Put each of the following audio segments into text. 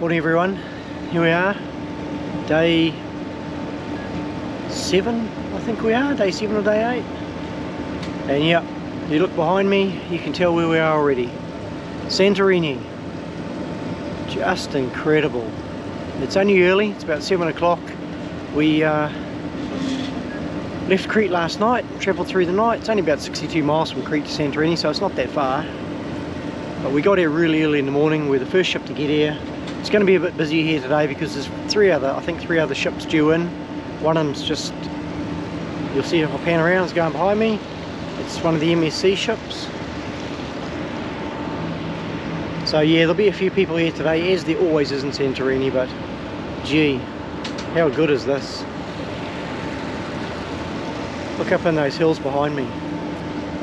Morning everyone, here we are, day 7 I think we are, day 7 or day 8, and yeah, you look behind me, you can tell where we are already. Santorini, just incredible. It's only early, it's about 7 o'clock. We left Crete last night, travelled through the night. It's only about 62 miles from Crete to Santorini, so it's not that far. But we got here really early in the morning. We're the first ship to get here. It's going to be a bit busier here today because there's three other ships due in. One of them's just, you'll see if I pan around, it's going behind me. It's one of the MSC ships. So yeah, there'll be a few people here today, as there always is in Santorini, but gee, how good is this? Look up in those hills behind me,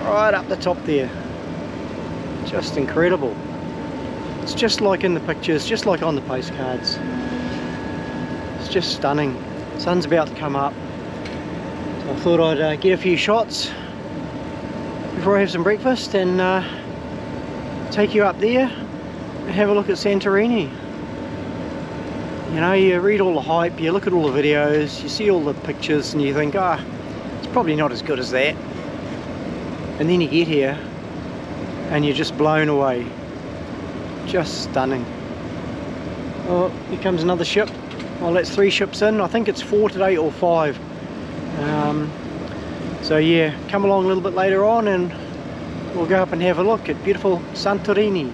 right up the top there. Just incredible. It's just like in the pictures, just like on the postcards. It's just stunning. Sun's about to come up, so I thought I'd get a few shots before I have some breakfast and take you up there and have a look at Santorini. You know, you read all the hype, you look at all the videos, you see all the pictures and you think, ah, it's probably not as good as that. And then you get here and you're just blown away. Just stunning. Oh, here comes another ship. Well, that's 3 ships in. I think it's 4 today or 5. So yeah, come along a little bit later on and we'll go up and have a look at beautiful Santorini.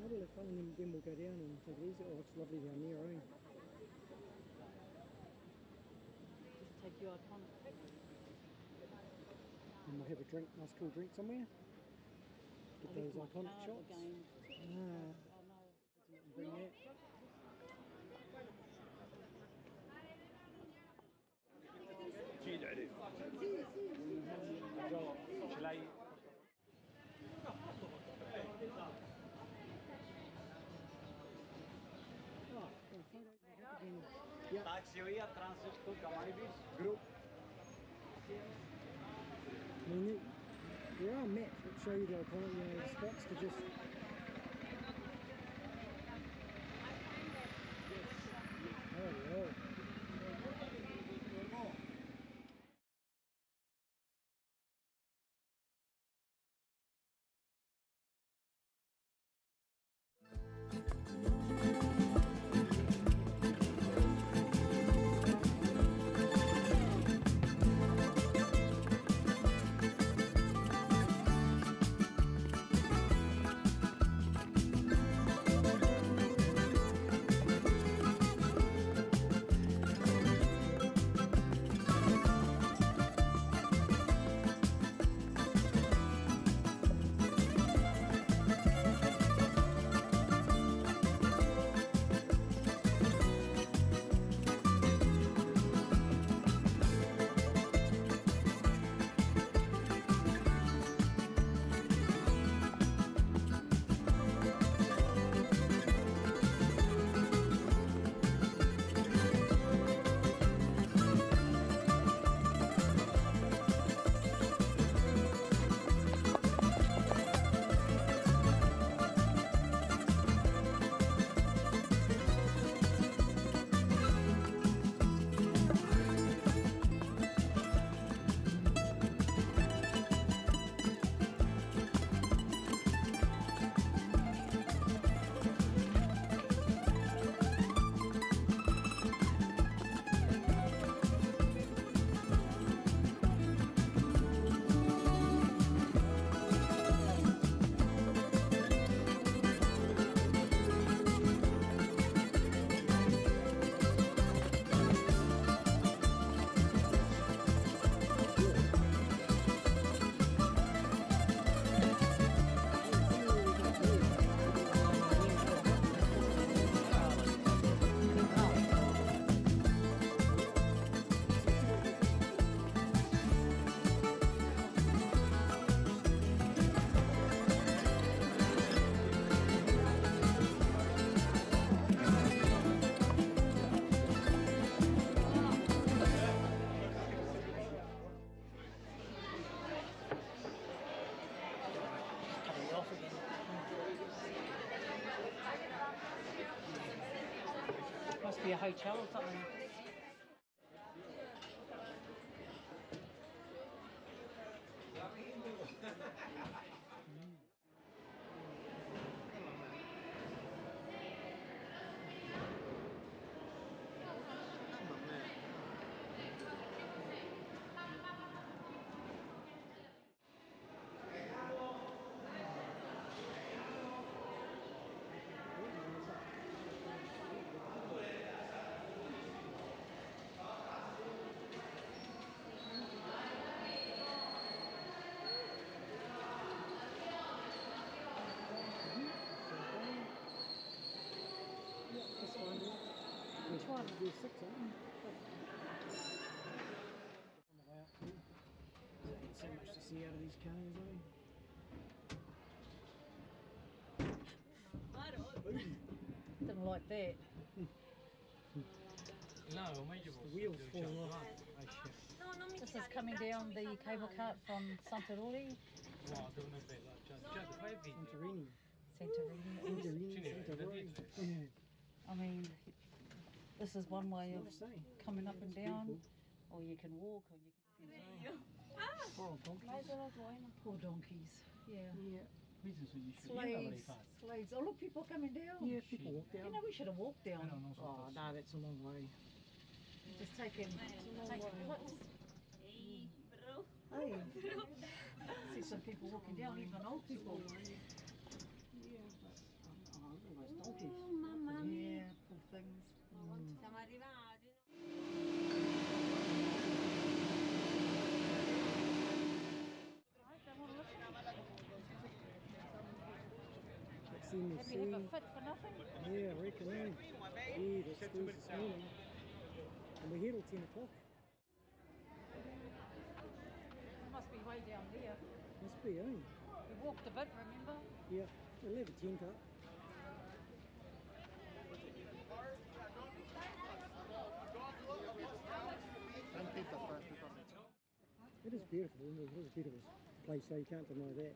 That'll have fun, and then we'll go down and take it easy. Oh, it's lovely down there, eh? Just take your iconic pic. And we'll have a drink, nice cool drink somewhere. Get those iconic shots. Oh no. Bring that. Taxi हुई translate को हमारी भी group. There are maps that show you the iconic spots to just. Oh, Must be a hotel or something. Which one? There's 6 of them. On the way up too. There's so much to see out of these caves, eh? Didn't like that. The wheels fall off. This is coming down the cable cart from Santorini. Santorini. Santorini. I mean, this is one way of coming up and down, or you can walk, or you can. Oh, donkeys. Poor donkeys. Yeah. Slaves. Slaves. Oh, look, people are coming down. Yeah, people walk down. You know, we should have walked down. Oh, no, that's a long way. Just taking clips. Hey, bro. Hey. See some people walking down, even old people. Yeah, but in the Have sea. you have a fit for nothing? Yeah, I reckon. Yeah, that's school's this morning. And we're here till 10 o'clock. It must be way down there. Must be, eh? We walked a bit, remember? Yeah, we'll have a tent up. It is beautiful, isn't it? It is a beautiful place, so you can't deny that.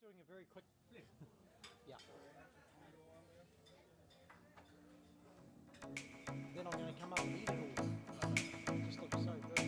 Doing a very quick flip. Yeah. Then I'm going to come up and eat it all. It just looks so good.